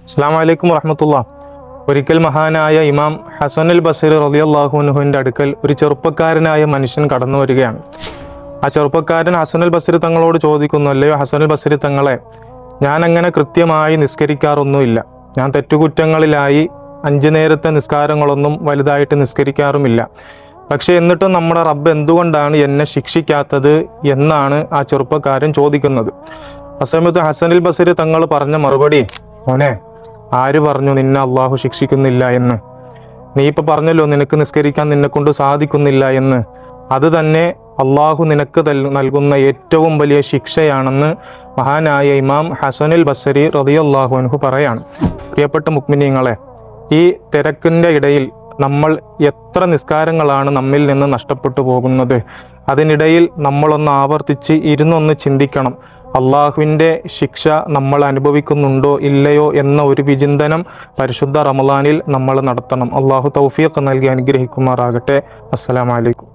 അസ്സലാമു അലൈക്കും വറഹ്മത്തുള്ളാഹി. ഒരിക്കൽ മഹാനായ ഇമാം ഹസനുൽ ബസ്രി റളിയല്ലാഹു അൻഹുവിൻ്റെ അടുക്കൽ ഒരു ചെറുപ്പക്കാരനായ മനുഷ്യൻ കടന്നു വരികയാണ്. ആ ചെറുപ്പക്കാരൻ ഹസനുൽ ബസ്രി തങ്ങളോട് ചോദിക്കുന്നു, അല്ലയോ ഹസനുൽ ബസ്രി തങ്ങളെ, ഞാൻ അങ്ങനെ കൃത്യമായി നിസ്കരിക്കാറൊന്നുമില്ല. ഞാൻ തെറ്റുകുറ്റങ്ങളിലായി 5 നേരത്തെ നിസ്കാരങ്ങളൊന്നും വലുതായിട്ട് നിസ്കരിക്കാറുമില്ല. പക്ഷേ എന്നിട്ടും നമ്മുടെ റബ്ബ് എന്തുകൊണ്ടാണ് എന്നെ ശിക്ഷിക്കാത്തത് എന്നാണ് ആ ചെറുപ്പക്കാരൻ ചോദിക്കുന്നത്. അസമയത്ത് ഹസനുൽ ബസ്രി തങ്ങൾ പറഞ്ഞ മറുപടി, മോനെ, ആര് പറഞ്ഞു നിന്നെ അള്ളാഹു ശിക്ഷിക്കുന്നില്ല എന്ന്? നീ ഇപ്പം പറഞ്ഞല്ലോ നിനക്ക് നിസ്കരിക്കാൻ നിന്നെ കൊണ്ട് സാധിക്കുന്നില്ല എന്ന്. അത് തന്നെ അള്ളാഹു നിനക്ക് നൽകുന്ന ഏറ്റവും വലിയ ശിക്ഷയാണെന്ന് മഹാനായ ഇമാം ഹസനുൽ ബസ്രി റളിയല്ലാഹു അൻഹു പറയാണ്. പ്രിയപ്പെട്ട മുഅ്മിനീങ്ങളെ, ഈ തിരക്കിൻ്റെ ഇടയിൽ നമ്മൾ എത്ര നിസ്കാരങ്ങളാണ് നമ്മിൽ നിന്ന് നഷ്ടപ്പെട്ടു പോകുന്നത്. അതിനിടയിൽ നമ്മളൊന്ന് ആവർത്തിച്ച് ഇരുന്നൊന്ന് ചിന്തിക്കണം, അള്ളാഹുവിൻ്റെ ശിക്ഷ നമ്മൾ അനുഭവിക്കുന്നുണ്ടോ ഇല്ലയോ എന്ന ഒരു വിചിന്തനം പരിശുദ്ധ റമളാനിൽ നമ്മൾ നടത്തണം. അള്ളാഹു തൗഫീഖ് നൽകി അനുഗ്രഹിക്കുമാറാകട്ടെ. അസ്സലാമു അലൈക്കും.